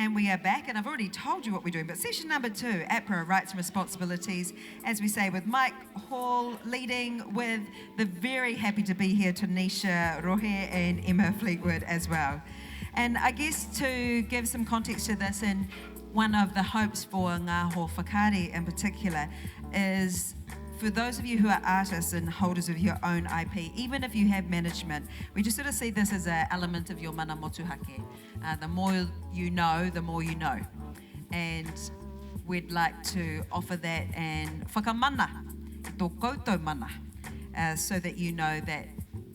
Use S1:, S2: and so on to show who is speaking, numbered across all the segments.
S1: And we are back, and I've already told you what we're doing, but session number 2, APRA, Rights and Responsibilities, as we say, with Mike Hall leading, with the very happy to be here, Tonisha, Rohe and Emma Fleetwood as well. And I guess to give some context to this, and one of the hopes for Ngāho Whakaari in particular is for those of you who are artists and holders of your own IP, even if you have management, we just sort of see this as an element of your mana motuhake. The more you know, the more you know. And we'd like to offer that and whakamana, tō koutou mana, so that you know that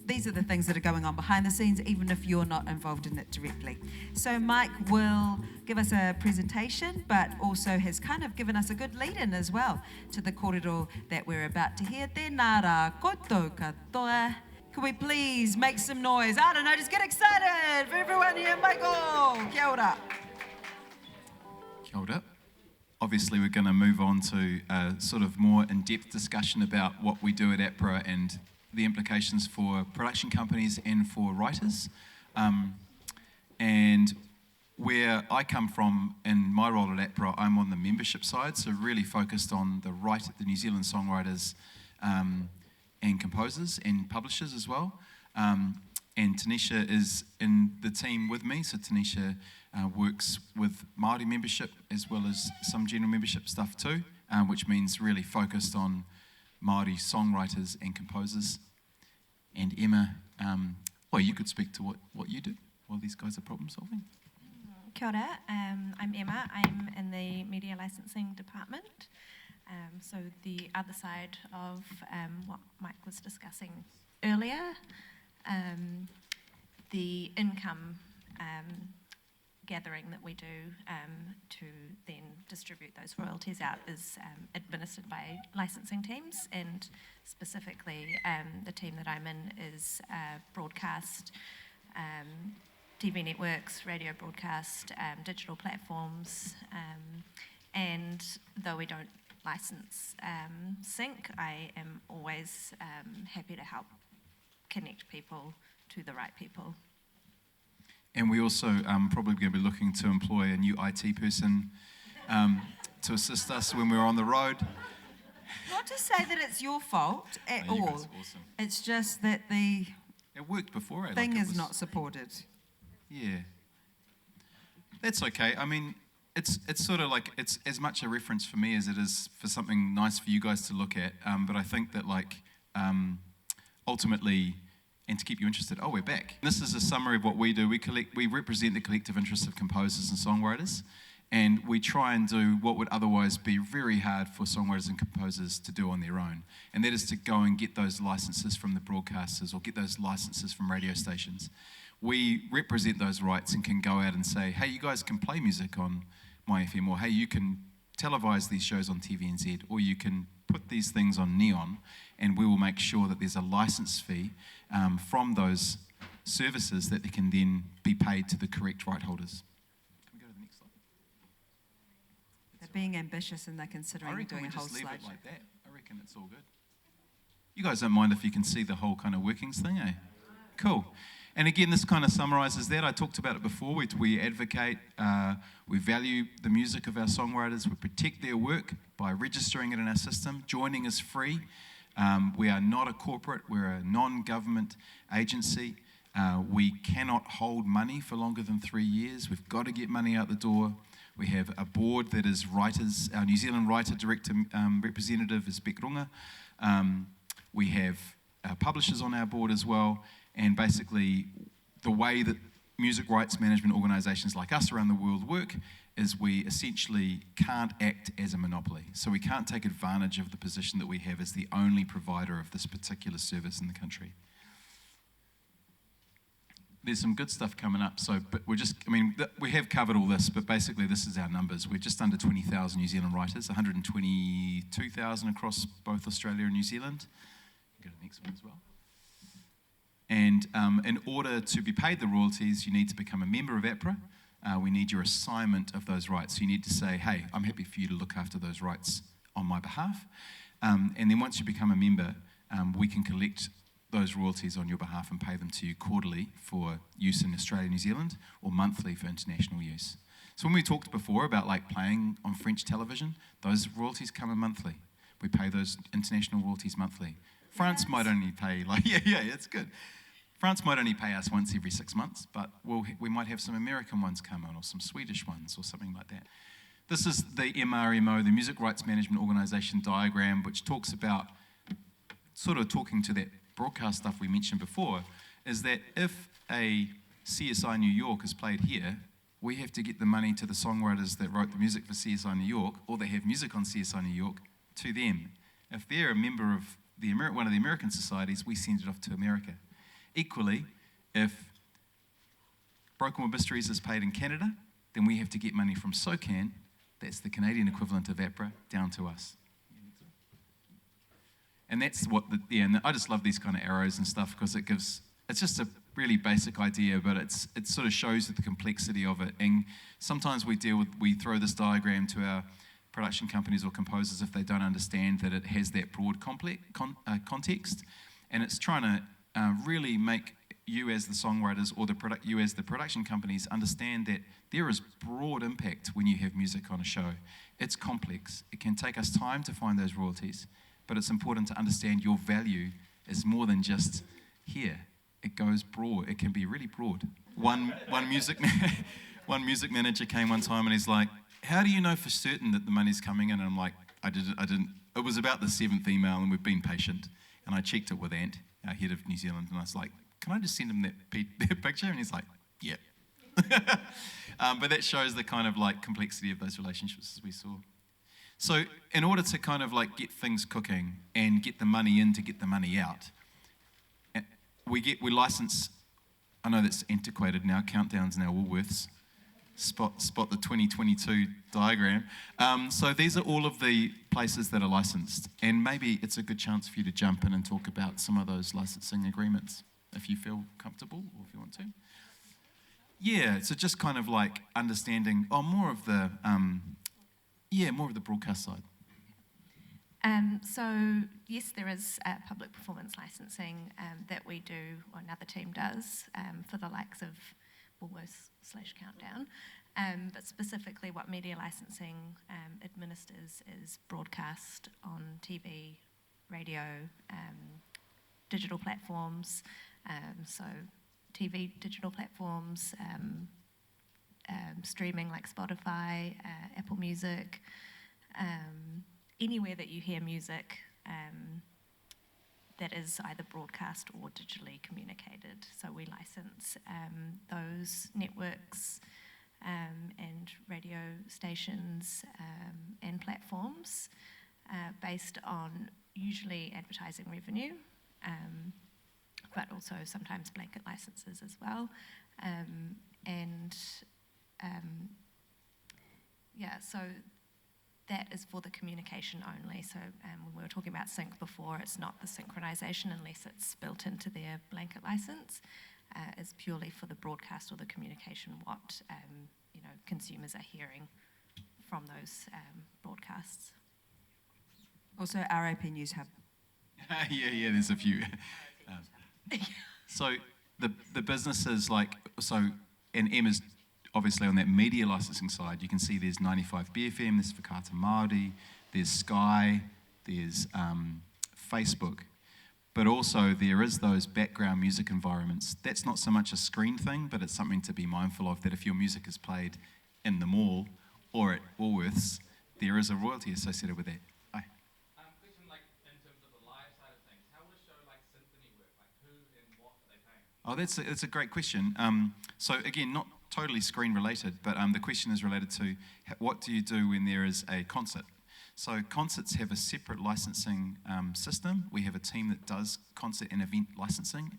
S1: these are the things that are going on behind the scenes, even if you're not involved in it directly. So Mike will give us a presentation, but also has kind of given us a good lead-in as well to the kōrero that we're about to hear. Tēnā rā koutou katoa. Can we please make some noise? I don't know, just get excited for everyone here. Michael, kia ora.
S2: Kia ora. Obviously, we're going to move on to a sort of more in-depth discussion about what we do at APRA and the implications for production companies and for writers. And where I come from in my role at APRA, I'm on the membership side, so really focused on the right of the New Zealand songwriters and composers and publishers as well. And Tonisha is in the team with me, so Tonisha works with Māori membership as well as some general membership stuff too, which means really focused on Māori songwriters and composers. And Emma, well, you could speak to what you do while these guys are problem solving.
S3: Kia ora, I'm Emma. I'm in the media licensing department. So the other side of what Mike was discussing earlier, the income gathering that we do to then distribute those royalties out is administered by licensing teams, and specifically the team that I'm in is broadcast, TV networks, radio broadcast, digital platforms, and though we don't license sync, I am always happy to help connect people to the right people.
S2: And we also probably going to be looking to employ a new IT person to assist us when we're on the road.
S1: Not to say that it's your fault at all.
S2: You guys are awesome.
S1: It's just that the
S2: It worked before.
S1: thing is not supported.
S2: Yeah. That's okay. I mean, it's sort of like, it's as much a reference for me as it is for something nice for you guys to look at. But I think that ultimately, and to keep you interested, we're back. This is a summary of what we do. We represent the collective interests of composers and songwriters, and we try and do what would otherwise be very hard for songwriters and composers to do on their own, and that is to go and get those licenses from the broadcasters or get those licenses from radio stations. We represent those rights and can go out and say, hey, you guys can play music on My FM, or hey, you can televise these shows on TVNZ, or you can put these things on Neon, and we will make sure that there's a license fee from those services that they can then be paid to the correct right holders. Can we go to the next slide?
S1: They're being ambitious and they're considering doing a whole
S2: just leave
S1: slide.
S2: it like that. I reckon it's all good. You guys don't mind if you can see the whole kind of workings thing, eh? Cool. And again, this kind of summarises that. I talked about it before. We advocate, we value the music of our songwriters. We protect their work by registering it in our system. Joining is free. We are not a corporate. We're a non-government agency. We cannot hold money for longer than 3 years. We've got to get money out the door. We have a board that is writers. Our New Zealand Writer Director representative is Beck Runga. We have publishers on our board as well. And basically, the way that music rights management organisations like us around the world work is we essentially can't act as a monopoly. So we can't take advantage of the position that we have as the only provider of this particular service in the country. There's some good stuff coming up, but we have covered all this, but basically this is our numbers. We're just under 20,000 New Zealand writers, 122,000 across both Australia and New Zealand. Go to the next one as well. And in order to be paid the royalties, you need to become a member of APRA. We need your assignment of those rights. So you need to say, hey, I'm happy for you to look after those rights on my behalf. And then once you become a member, we can collect those royalties on your behalf and pay them to you quarterly for use in Australia and New Zealand, or monthly for international use. So when we talked before about like playing on French television, those royalties come in monthly. We pay those international royalties monthly. France might only pay, like, it's good. France might only pay us once every 6 months, but we might have some American ones come in or some Swedish ones or something like that. This is the MRMO, the Music Rights Management Organisation diagram, which talks about, sort of talking to that broadcast stuff we mentioned before, is that if a CSI New York is played here, we have to get the money to the songwriters that wrote the music for CSI New York, or they have music on CSI New York, to them. If they're a member of one of the American societies, we send it off to America. Equally, if Broken Wood Mysteries is played in Canada, then we have to get money from SOCAN, that's the Canadian equivalent of APRA, down to us. And that's what, and I just love these kind of arrows and stuff because it's just a really basic idea, but it sort of shows the complexity of it. And sometimes we throw this diagram to our production companies or composers if they don't understand that it has that broad context, and it's trying to really make you as the songwriters or you as the production companies understand that there is broad impact when you have music on a show. It's complex. It can take us time to find those royalties, but it's important to understand your value is more than just here. It goes broad. It can be really broad. One music manager came one time and he's like, "How do you know for certain that the money's coming in?" And I'm like, I didn't. It was about the 7th email, and we've been patient. And I checked it with Ant, our head of New Zealand, and I was like, "Can I just send him that picture?" And he's like, "Yep." But that shows the kind of like complexity of those relationships as we saw. So in order to kind of like get things cooking and get the money in to get the money out, we license. I know that's antiquated now. Countdown's now Woolworths. Spot the 2022 diagram. So these are all of the places that are licensed, and maybe it's a good chance for you to jump in and talk about some of those licensing agreements if you feel comfortable or if you want to. Yeah, so just kind of like understanding more of the broadcast side.
S3: So yes, there is public performance licensing that we do, or another team does, for the likes of Woolworths/Countdown. But specifically what media licensing administers is broadcast on TV, radio, digital platforms, so TV digital platforms, streaming like Spotify, Apple Music, anywhere that you hear music that is either broadcast or digitally communicated. So we license those networks and radio stations and platforms based on usually advertising revenue, but also sometimes blanket licenses as well. So that is for the communication only. So when we were talking about sync before, it's not the synchronization unless it's built into their blanket license. It's purely for the broadcast or the communication, what consumers are hearing from those broadcasts.
S1: Also, RAP News Hub.
S2: yeah, there's a few. So the businesses and Emma's obviously on that media licensing side, you can see there's 95 BFM, there's Whakaata Māori, there's Sky, there's Facebook, but also there is those background music environments. That's not so much a screen thing, but it's something to be mindful of, that if your music is played in the mall or at Woolworths, there is a royalty associated with that.
S4: Question, like in terms of the live side of things, how would a show like Symphony work? Like who and what are they paying?
S2: Oh, that's a great question. So again, not totally screen related, but the question is related to what do you do when there is a concert? So concerts have a separate licensing system. We have a team that does concert and event licensing.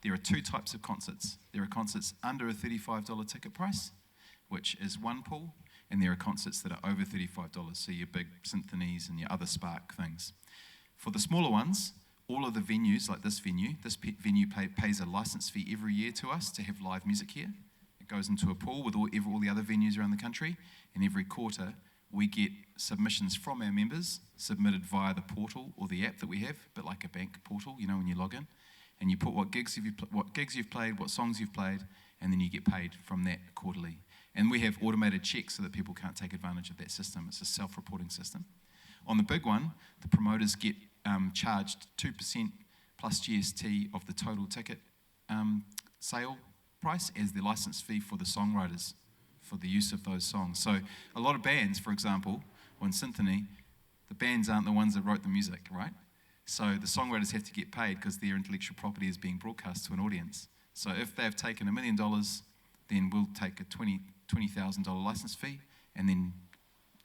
S2: There are two types of concerts. There are concerts under a $35 ticket price, which is one pool, and there are concerts that are over $35, so your big symphonies and your other Spark things. For the smaller ones, all of the venues, like this venue pays a license fee every year to us to have live music here. It goes into a pool with all the other venues around the country, and every quarter we get submissions from our members submitted via the portal or the app that we have, a bit like a bank portal, when you log in, and you put what gigs you've played, what songs you've played, and then you get paid from that quarterly. And we have automated checks so that people can't take advantage of that system. It's a self-reporting system. On the big one, the promoters get charged 2% plus GST of the total ticket sale price as the license fee for the songwriters for the use of those songs. So a lot of bands, for example, or in symphony, the bands aren't the ones that wrote the music, right? So the songwriters have to get paid because their intellectual property is being broadcast to an audience. So if they've taken $1 million, then we'll take a $20,000 license fee and then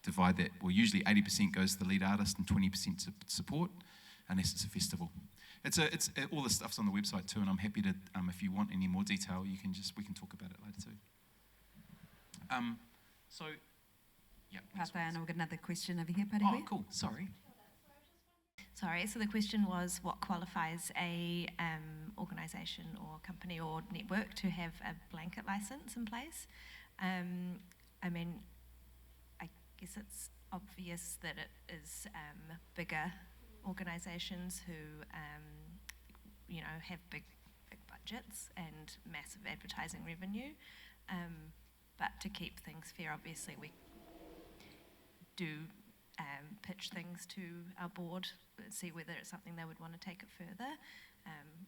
S2: divide that. Well, usually 80% goes to the lead artist and 20% to support, unless it's a festival. It's all the stuff's on the website too, and I'm happy to, if you want any more detail, we can talk about it later too. Yeah.
S1: Pāpāho, we've got another question over here,
S2: Oh,
S1: Parihui.
S2: cool. Sorry.
S3: Sorry, so the question was what qualifies a organisation or company or network to have a blanket licence in place? I mean, I guess it's obvious that it is bigger organisations who, have big budgets and massive advertising revenue. But to keep things fair, obviously we do pitch things to our board, see whether it's something they would want to take it further.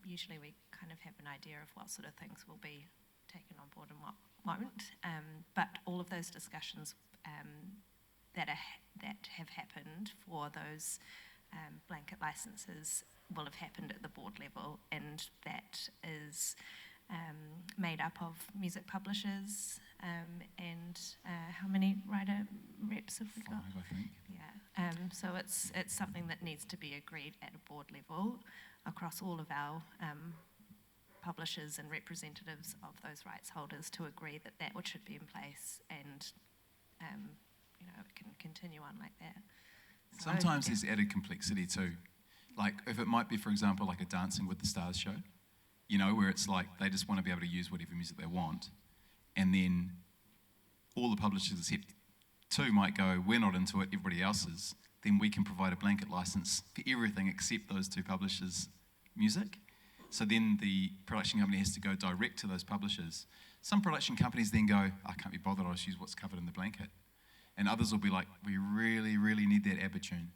S3: Usually we kind of have an idea of what sort of things will be taken on board and what won't. But all of those discussions that have happened for those blanket licenses will have happened at the board level, and that is made up of music publishers and how many writer reps have we got?
S2: 5, I think.
S3: Yeah. So it's something that needs to be agreed at a board level across all of our publishers and representatives of those rights holders to agree that that should be in place, and it can continue on like that. So,
S2: Sometimes there's added complexity too. Like if it might be, for example, like a Dancing with the Stars show, where it's like they just want to be able to use whatever music they want, and then all the publishers except 2 might go, we're not into it, everybody else is, then we can provide a blanket license for everything except those 2 publishers' music. So then the production company has to go direct to those publishers. Some production companies then go, I can't be bothered, I'll just use what's covered in the blanket. And others will be like, we really, really need that ABBA tune.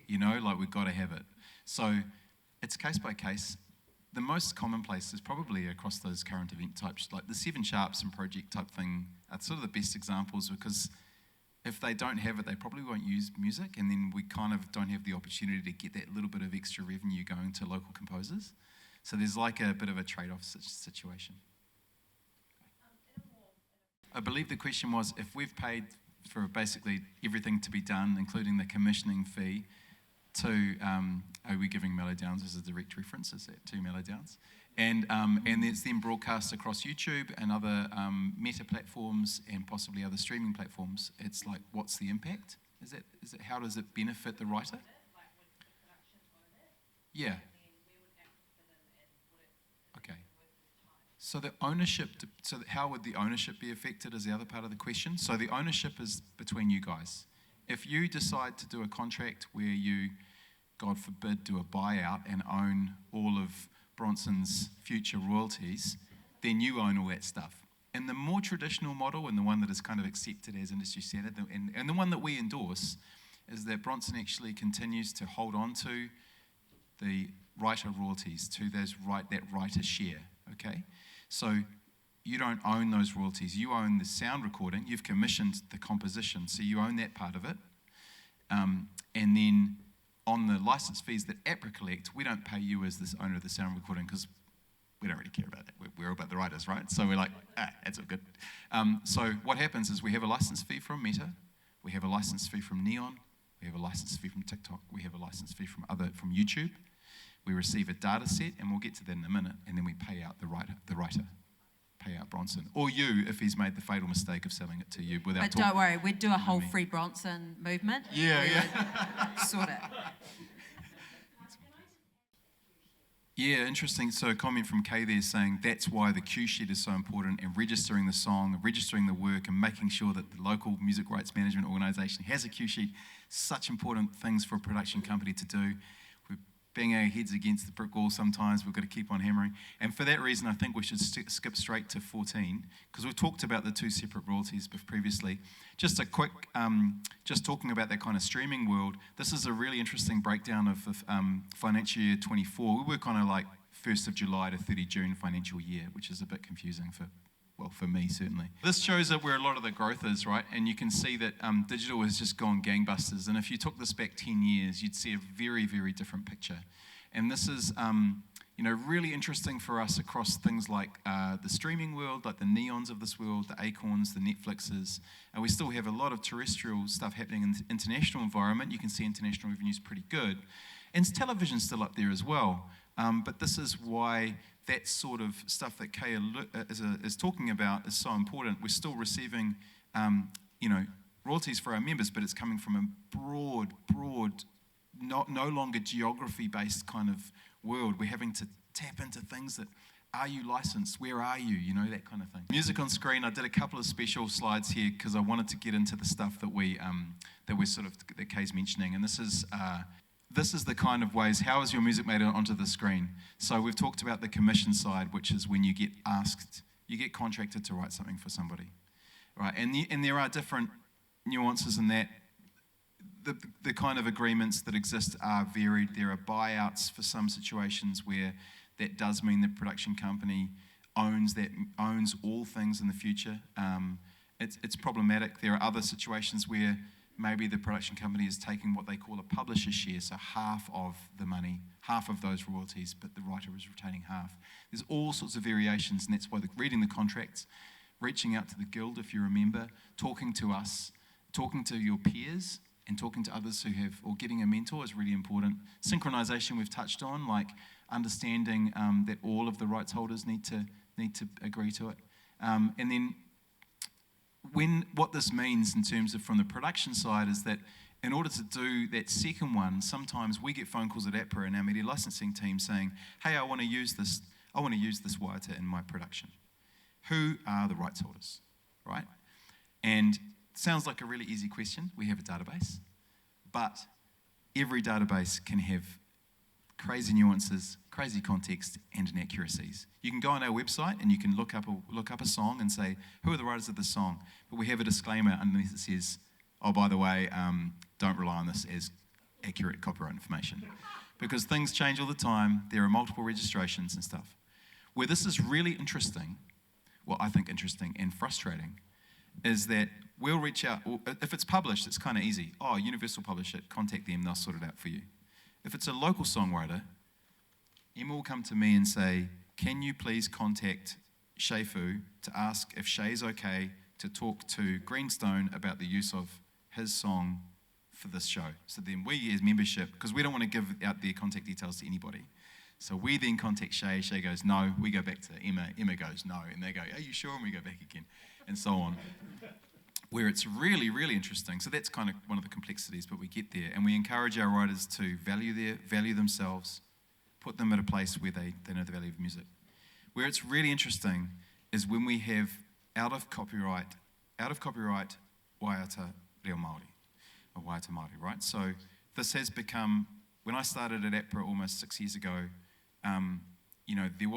S2: We've got to have it. So it's case by case. The most commonplace is probably across those current event types, like the 7 Sharps and project type thing are sort of the best examples, because if they don't have it, they probably won't use music, and then we kind of don't have the opportunity to get that little bit of extra revenue going to local composers. So there's like a bit of a trade-off situation. I believe the question was, if we've paid for basically everything to be done, including the commissioning fee, to, are we giving Mellowdowns as a direct reference? Is that to Mellowdowns? And it's then broadcast across YouTube and other meta platforms and possibly other streaming platforms. It's like, what's the impact? Is it how does it benefit the writer? Yeah. Okay. So the ownership, how would the ownership be affected is the other part of the question. So the ownership is between you guys. If you decide to do a contract where you, God forbid, do a buyout and own all of Bronson's future royalties, then you own all that stuff. And the more traditional model, and the one that is kind of accepted as industry standard, and the one that we endorse, is that Bronson actually continues to hold on to the writer royalties, to that writer share, okay? So you don't own those royalties. You own the sound recording. You've commissioned the composition, so you own that part of it. And then on the license fees that APRA collect, we don't pay you as this owner of the sound recording because we don't really care about that. We're all about the writers, right? So we're like, that's all good. So what happens is we have a license fee from Meta, we have a license fee from Neon, we have a license fee from TikTok, we have a license fee from YouTube. We receive a data set, and we'll get to that in a minute, and then we pay out the writer. Pay out Bronson, or you if he's made the fatal mistake of selling it to you without.
S1: But don't worry, we'd do a whole free Bronson movement.
S2: Yeah.
S1: Sort it.
S2: Yeah, interesting. So a comment from Kay there saying that's why the cue sheet is so important, and registering the song, registering the work, and making sure that the local music rights management organisation has a cue sheet. Such important things for a production company to do. bang our heads against the brick wall sometimes. We've got to keep on hammering. And for that reason, I think we should skip straight to 14, because we've talked about the two separate royalties previously. Just a quick, just talking about that kind of streaming world, this is a really interesting breakdown of financial year 24. We work on a like 1st of July to 30 June financial year, which is a bit confusing for me, certainly. This shows up where a lot of the growth is, right? And you can see that digital has just gone gangbusters. And if you took this back 10 years, you'd see a very, very different picture. And this is, really interesting for us across things like the streaming world, like the Neons of this world, the Acorns, the Netflixes. And we still have a lot of terrestrial stuff happening in the international environment. You can see international revenue is pretty good. And television's still up there as well. But this is why that sort of stuff that Kay is talking about is so important. We're still receiving, royalties for our members, but it's coming from a broad, no longer geography-based kind of world. We're having to tap into things that, are you licensed? Where are you? That kind of thing. Music on screen. I did a couple of special slides here because I wanted to get into the stuff that that Kay's mentioning, and this is the kind of ways, how is your music made onto the screen? So we've talked about the commission side, which is when you get asked, you get contracted to write something for somebody, right? And there are different nuances in that. The kind of agreements that exist are varied. There are buyouts for some situations where that does mean the production company owns all things in the future. It's problematic. There are other situations where maybe the production company is taking what they call a publisher share, so half of the money, half of those royalties, but the writer is retaining half. There's all sorts of variations, and that's why reading the contracts, reaching out to the guild if you're a member, talking to us, talking to your peers, and talking to others who have, or getting a mentor is really important. Synchronization we've touched on, like understanding that all of the rights holders need to agree to it. And then what this means in terms of from the production side is that in order to do that second one, sometimes we get phone calls at APRA and our media licensing team saying, hey, I want to use this writer in my production. Who are the rights holders, right? And it sounds like a really easy question. We have a database, but every database can have crazy nuances, crazy context, and inaccuracies. You can go on our website and you can look up a song and say, who are the writers of this song? But we have a disclaimer underneath that says, oh, by the way, don't rely on this as accurate copyright information. Because things change all the time. There are multiple registrations and stuff. Where this is really interesting, well, I think interesting and frustrating, is that we'll reach out. If it's published, it's kind of easy. Oh, Universal publish it, contact them, they'll sort it out for you. If it's a local songwriter, Emma will come to me and say, can you please contact Shay Fu to ask if Shay's okay to talk to Greenstone about the use of his song for this show. So then we as membership, because we don't want to give out their contact details to anybody. So we then contact Shay. Shay goes, no. We go back to Emma. Emma goes, no. And they go, are you sure? And we go back again. And so on. Where it's really, really interesting. So that's kind of one of the complexities, but we get there. And we encourage our writers to value themselves, put them at a place where they know the value of music. Where it's really interesting is when we have out of copyright waiata reo Māori, or waiata Māori, right? So this has become, when I started at APRA almost 6 years ago, there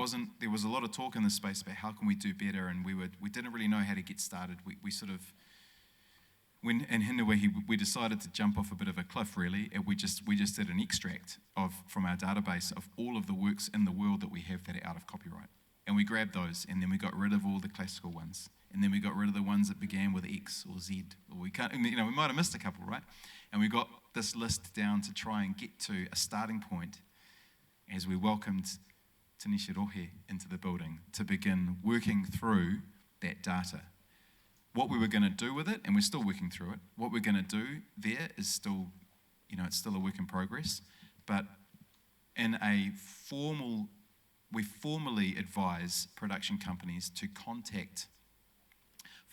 S2: was a lot of talk in this space about how can we do better, and we didn't really know how to get started. We sort of, when in Hindewe, we decided to jump off a bit of a cliff, really, and we just did an extract from our database of all of the works in the world that we have that are out of copyright. And we grabbed those, and then we got rid of all the classical ones. And then we got rid of the ones that began with X or Z, or we might have missed a couple, right? And we got this list down to try and get to a starting point as we welcomed Tonisha Rohe into the building to begin working through that data. What we were going to do with it, and we're still working through it, what we're going to do there is still, it's still a work in progress, but we formally advise production companies to contact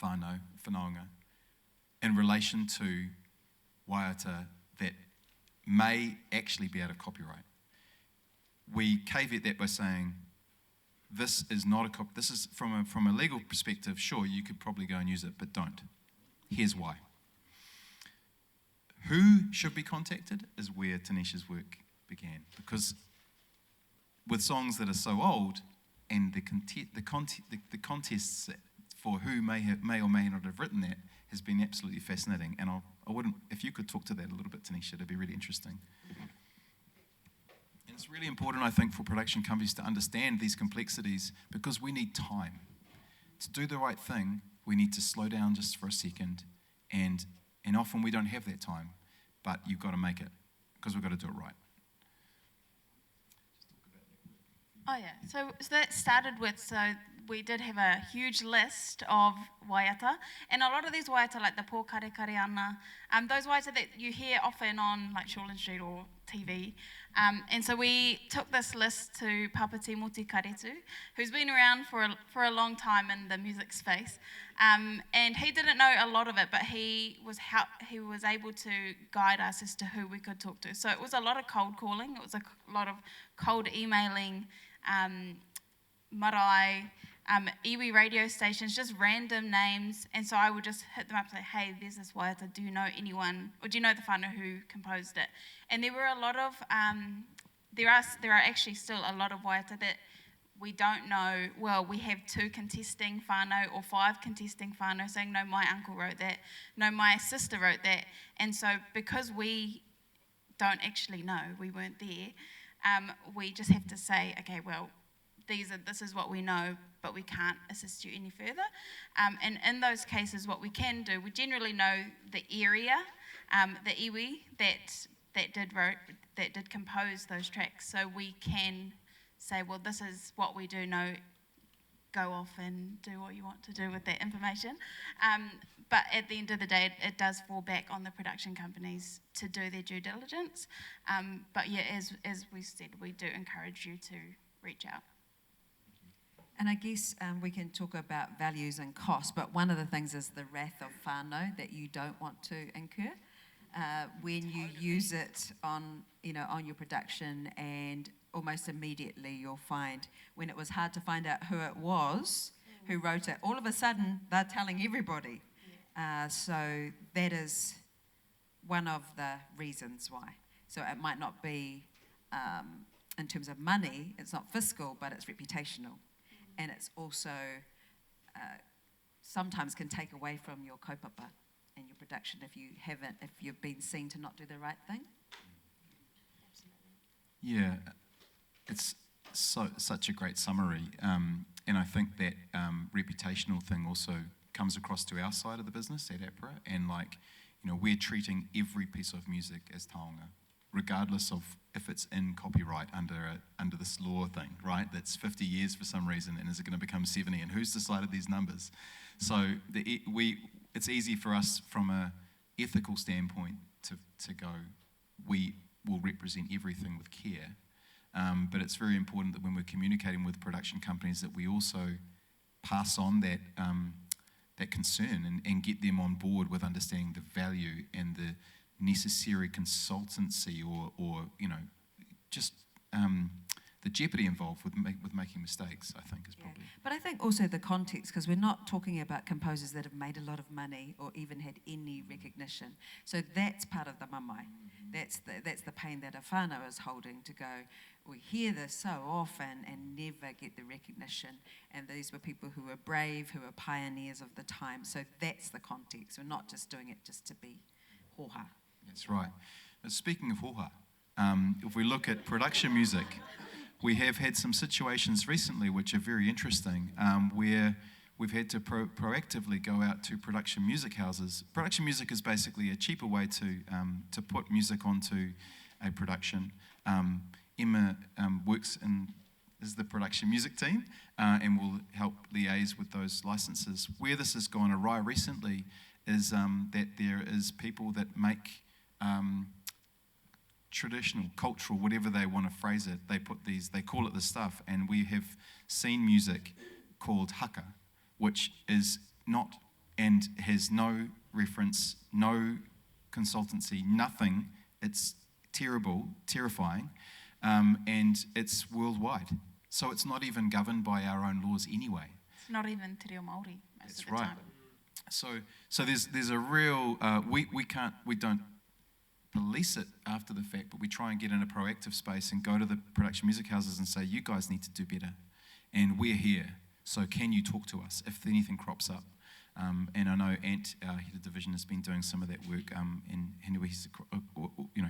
S2: Wānanga in relation to waiata that may actually be out of copyright. We caveat that by saying, this is not this is from a legal perspective, sure, you could probably go and use it, but don't. Here's why. Who should be contacted is where Tanisha's work began. Because with songs that are so old, and the contests for who may or may not have written that has been absolutely fascinating. And I wouldn't, if you could talk to that a little bit, Tonisha, it'd be really interesting. And it's really important, I think, for production companies to understand these complexities, because we need time. To do the right thing, we need to slow down just for a second, and often we don't have that time, but you've got to make it, because we've got to do it right.
S5: Oh yeah, so that started with, so we did have a huge list of waiata, and a lot of these waiata, like the pō kare kare ana, those waiata that you hear often on like Shoreline Street or TV, and so we took this list to Papati Moti Karetu, who's been around for a long time in the music space, and he didn't know a lot of it, but he was able to guide us as to who we could talk to. So it was a lot of cold calling, it was a lot of cold emailing, marae, iwi radio stations, just random names, and so I would just hit them up and say, hey, there's this waiata, do you know anyone, or do you know the whānau who composed it? And there were a lot of, there are actually still a lot of waiata that we don't know. Well, we have 2 contesting whānau or 5 contesting whānau saying, no, my uncle wrote that, no, my sister wrote that, and so because we don't actually know, we weren't there, we just have to say, okay, well, this is what we know, but we can't assist you any further. And in those cases, what we can do, we generally know the area, the iwi that did compose those tracks. So we can say, well, this is what we do know. Go off and do what you want to do with that information. But at the end of the day, it does fall back on the production companies to do their due diligence. But yeah, as we said, we do encourage you to reach out.
S1: And I guess we can talk about values and cost, but one of the things is the wrath of whānau that you don't want to incur when you use it on your production, and almost immediately you'll find when it was hard to find out who it was who wrote it, all of a sudden they're telling everybody. So that is one of the reasons why. So it might not be, in terms of money, it's not fiscal, but it's reputational. And it's also sometimes can take away from your kaupapa and your production if you've been seen to not do the right thing.
S2: Yeah, it's such a great summary, and I think that reputational thing also comes across to our side of the business at APRA, and we're treating every piece of music as taonga, regardless of if it's in copyright under this law thing, right? That's 50 years for some reason, and is it going to become 70? And who's decided these numbers? So it's easy for us from a ethical standpoint to go, we will represent everything with care, but it's very important that when we're communicating with production companies that we also pass on that concern and get them on board with understanding the value and the necessary consultancy or just the jeopardy involved with making mistakes, I think, is probably.
S1: But I think also the context, because we're not talking about composers that have made a lot of money or even had any recognition. So that's part of the mamae. That's the pain that a whānau is holding, to go, we hear this so often and never get the recognition. And these were people who were brave, who were pioneers of the time. So that's the context. We're not just doing it just to be hoha.
S2: That's right. But speaking of hoha, if we look at production music, we have had some situations recently which are very interesting, where we've had to proactively go out to production music houses. Production music is basically a cheaper way to put music onto a production. Emma is the production music team, and will help liaise with those licenses. Where this has gone awry recently is that there is people that make traditional, cultural, whatever they want to phrase it, they call it this stuff, and we have seen music called haka, which is not, and has no reference, no consultancy, nothing. It's terrible, terrifying, and it's worldwide. So it's not even governed by our own laws anyway.
S5: It's not even te reo Māori most of the
S2: right.
S5: time.
S2: So there's a real, we don't police it after the fact, but we try and get in a proactive space and go to the production music houses and say, you guys need to do better. And we're here, so can you talk to us if anything crops up? And I know Ant, our head of division, has been doing some of that work, and he's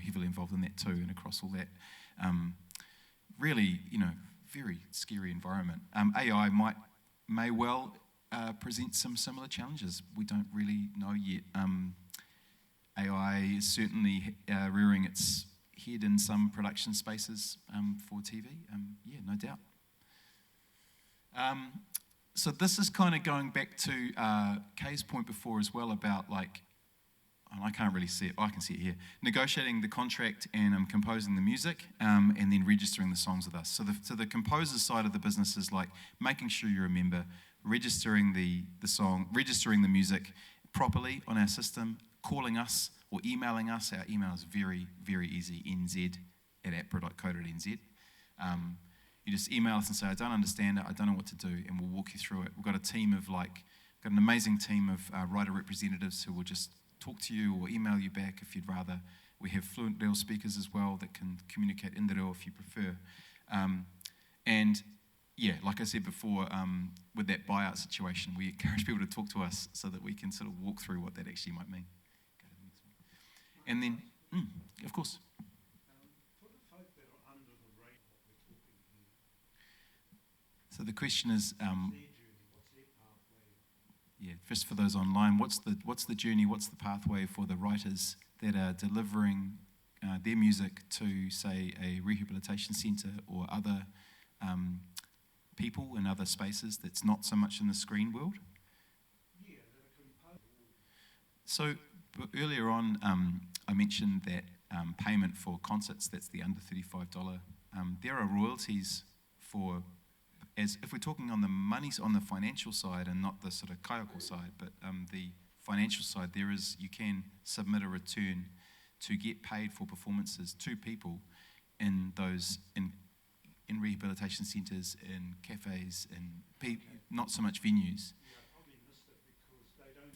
S2: heavily involved in that too, and across all that. Really, very scary environment. AI may well present some similar challenges. We don't really know yet. AI is certainly rearing its head in some production spaces for TV. Yeah, no doubt. So this is kind of going back to Kay's point before as well about I can't really see it. I can see it here. Negotiating the contract and composing the music, and then registering the songs with us. So the composer's side of the business is like making sure you're a member, registering the song, registering the music properly on our system, calling us or emailing us. Our email is very, very easy, nz@apra.co.nz. You just email us and say, I don't understand it, I don't know what to do, and we'll walk you through it. We've got a team of got an amazing team of writer representatives who will just talk to you or email you back if you'd rather. We have fluent Reo speakers as well that can communicate in the Reo if you prefer. And yeah, like I said before, with that buyout situation, we encourage people to talk to us so that we can sort of walk through what that actually might mean. And then, of course. So the question is, just for those online, what's the journey, what's the pathway for the writers that are delivering their music to, say, a rehabilitation centre or other people in other spaces that's not so much in the screen world? So earlier on, I mentioned that payment for concerts, that's the under $35. There are royalties for, as if we're talking on the monies on the financial side and not the sort of kaiako side, but the financial side, you can submit a return to get paid for performances to people in those in rehabilitation centres, in cafes, in not so much venues.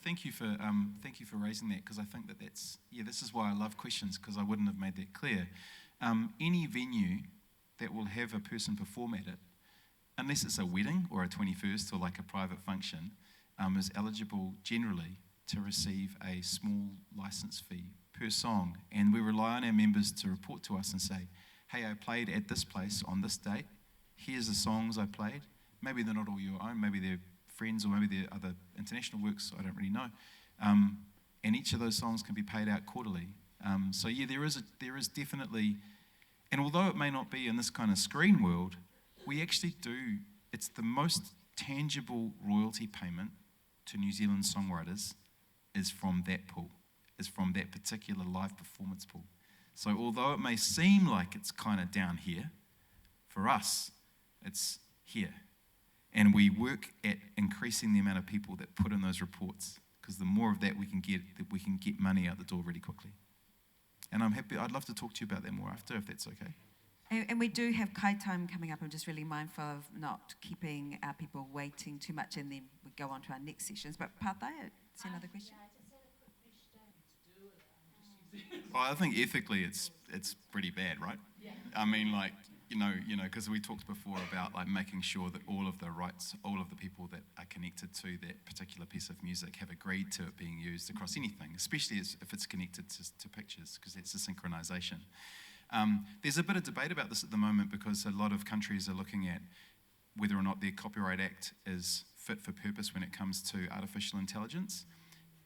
S2: Thank you for raising that, because I think that's this is why I love questions, because I wouldn't have made that clear. Any venue that will have a person perform at it, unless it's a wedding or a 21st or like a private function, is eligible generally to receive a small license fee per song. And we rely on our members to report to us and say, hey, I played at this place on this date. Here's the songs I played. Maybe they're not all your own. Maybe they're friends, or maybe they're other international works. I don't really know. And each of those songs can be paid out quarterly. So yeah, there is definitely, and although it may not be in this kind of screen world, we actually do. It's the most tangible royalty payment to New Zealand songwriters is from that pool, is from that particular live performance pool. So although it may seem like it's kind of down here, for us, it's here. And we work at increasing the amount of people that put in those reports, because the more of that we can get money out the door really quickly. And I'm happy, I'd love to talk to you about that more after, if that's okay.
S1: And we do have kai time coming up. I'm just really mindful of not keeping our people waiting too much, and then we go on to our next sessions. But Pāpāho, is there another question?
S2: Well, I think ethically it's pretty bad, right? Yeah. I mean, because we talked before about making sure that all of the rights, all of the people that are connected to that particular piece of music have agreed to it being used across anything, especially if it's connected to pictures, because that's a synchronization. There's a bit of debate about this at the moment, because a lot of countries are looking at whether or not their Copyright Act is fit for purpose when it comes to artificial intelligence.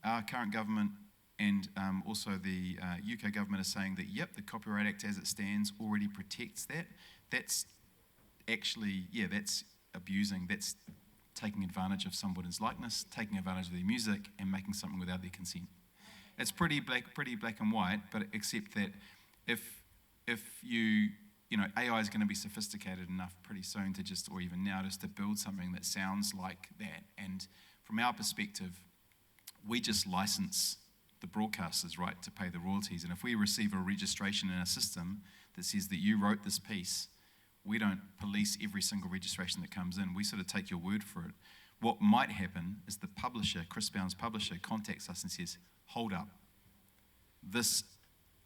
S2: Our current government and also the UK government are saying that, yep, the Copyright Act as it stands already protects that. That's actually, that's abusing, that's taking advantage of somebody's likeness, taking advantage of their music, and making something without their consent. It's pretty black and white, but except that if AI is going to be sophisticated enough pretty soon to just, or even now, just to build something that sounds like that. And from our perspective, we just license the broadcasters, right, to pay the royalties. And if we receive a registration in our system that says that you wrote this piece, we don't police every single registration that comes in. We sort of take your word for it. What might happen is the publisher, Chris Bound's publisher, contacts us and says, hold up, this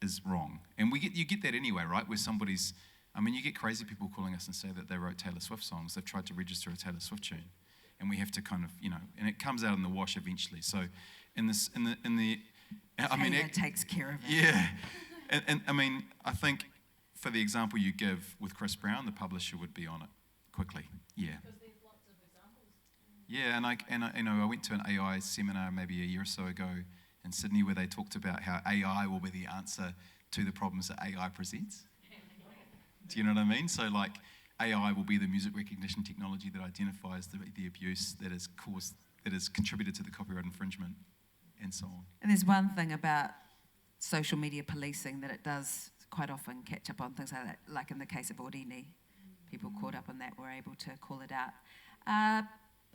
S2: is wrong. And you get that anyway, right? Where somebody's, you get crazy people calling us and say that they wrote Taylor Swift songs. They've tried to register a Taylor Swift tune, and we have to kind of, and it comes out in the wash eventually. So,
S1: Taylor takes care of it.
S2: Yeah, and I think for the example you give with Chris Brown, the publisher would be on it quickly. Yeah.
S6: Because there's lots of examples.
S2: Yeah, I went to an AI seminar maybe a year or so ago in Sydney where they talked about how AI will be the answer to the problems that AI presents. Do you know what I mean? So like AI will be the music recognition technology that identifies the abuse that has contributed to the copyright infringement and so on.
S1: And there's one thing about social media policing that it does quite often catch up on things like that, like in the case of Ordini. People caught up on that were able to call it out.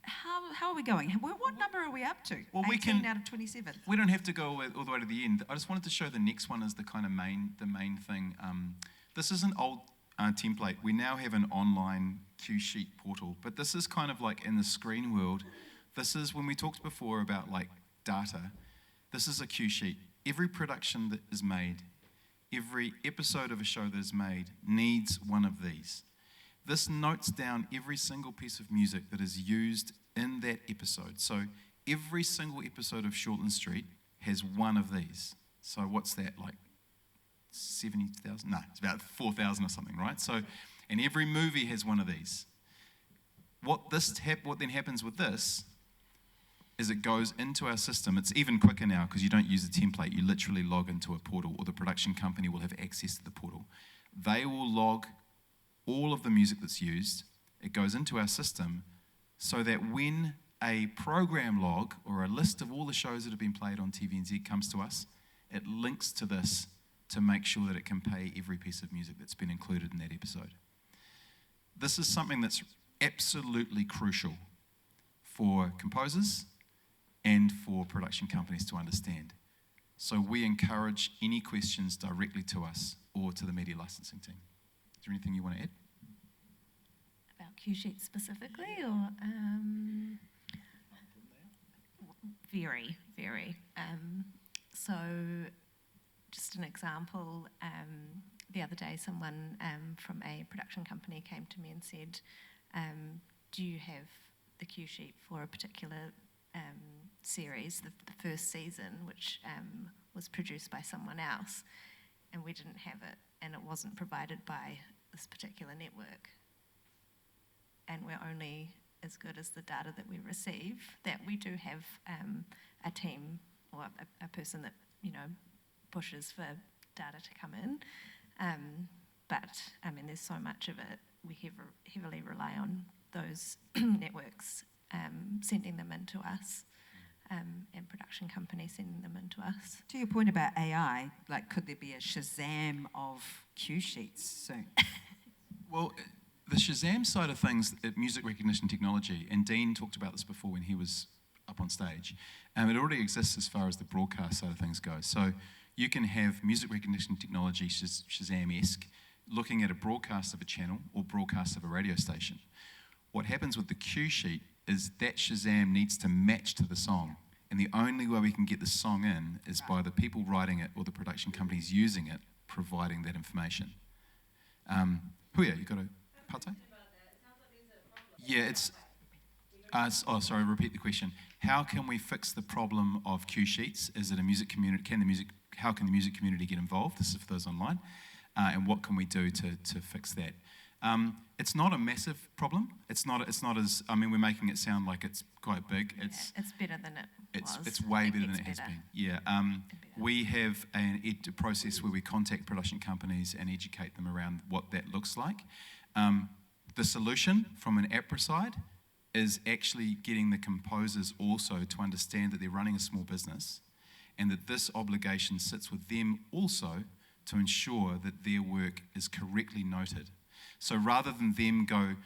S1: How are we going? What number are we up to?
S2: Well,
S1: 18 out of 27.
S2: We don't have to go all the way to the end. I just wanted to show the next one as the kind of main thing. This is an old template. We now have an online cue sheet portal, but this is kind of like in the screen world. This is when we talked before about like data. This is a cue sheet. Every production that is made, every episode of a show that is made needs one of these. This notes down every single piece of music that is used in that episode. So every single episode of Shortland Street has one of these. So what's that, like 70,000? No, it's about 4,000 or something, right? So, and every movie has one of these. What then happens with this is it goes into our system. It's even quicker now because you don't use a template. You literally log into a portal, or the production company will have access to the portal. They will log all of the music that's used. It goes into our system so that when a program log or a list of all the shows that have been played on TVNZ comes to us, it links to this to make sure that it can pay every piece of music that's been included in that episode. This is something that's absolutely crucial for composers and for production companies to understand. So we encourage any questions directly to us or to the media licensing team. Is there anything you want to add?
S3: About cue sheets specifically, or very. So, just an example. The other day, someone from a production company came to me and said, "Do you have the cue sheet for a particular series, the first season, which was produced by someone else?" And we didn't have it, and it wasn't provided by this particular network. And we're only as good as the data that we receive. That we do have a team or a person that pushes for data to come in, but there's so much of it. We heavily rely on those networks sending them in to us. And production companies sending them in to us.
S1: To your point about AI, like could there be a Shazam of cue sheets soon?
S2: Well, the Shazam side of things, music recognition technology, and Dean talked about this before when he was up on stage, it already exists as far as the broadcast side of things goes. So you can have music recognition technology, Shazam-esque, looking at a broadcast of a channel or broadcast of a radio station. What happens with the cue sheet is that Shazam needs to match to the song. And the only way we can get the song in is by the people writing it or the production companies using it, providing that information. Huia, you got a part? Yeah, it's... repeat the question. How can we fix the problem of cue sheets? Is it a music community? How can the music community get involved? This is for those online. And what can we do to fix that? It's not a massive problem. It's not as, we're making it sound like it's quite big. It's
S3: better than it was.
S2: It's way better than it has been. Yeah. We have a process where we contact production companies and educate them around what that looks like. The solution from an APRA side is actually getting the composers also to understand that they're running a small business and that this obligation sits with them also to ensure that their work is correctly noted. So rather than them go,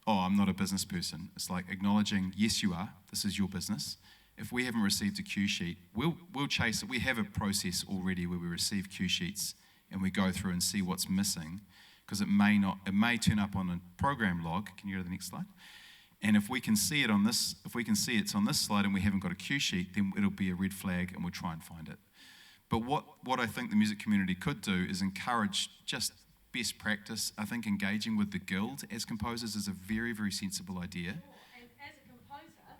S2: "Oh, I'm not a business person," it's like acknowledging, yes, you are, this is your business. If we haven't received a cue sheet, we'll chase it. We have a process already where we receive cue sheets and we go through and see what's missing, because it may turn up on a program log. Can you go to the next slide? And if we can see it's on this slide and we haven't got a cue sheet, then it'll be a red flag and we'll try and find it. But what I think the music community could do is encourage just best practice. I think engaging with the guild as composers is a very, very sensible idea.
S6: And as a composer,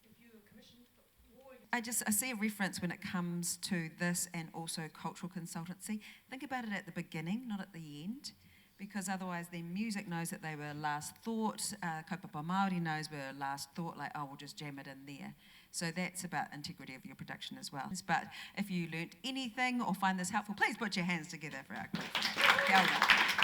S6: if you were commissioned for
S1: I see a reference when it comes to this and also cultural consultancy. Think about it at the beginning, not at the end, because otherwise their music knows that they were last thought, kaupapa Māori knows we're last thought, like, oh, we'll just jam it in there. So that's about integrity of your production as well. But if you learnt anything or find this helpful, please put your hands together for our group. Kia ora.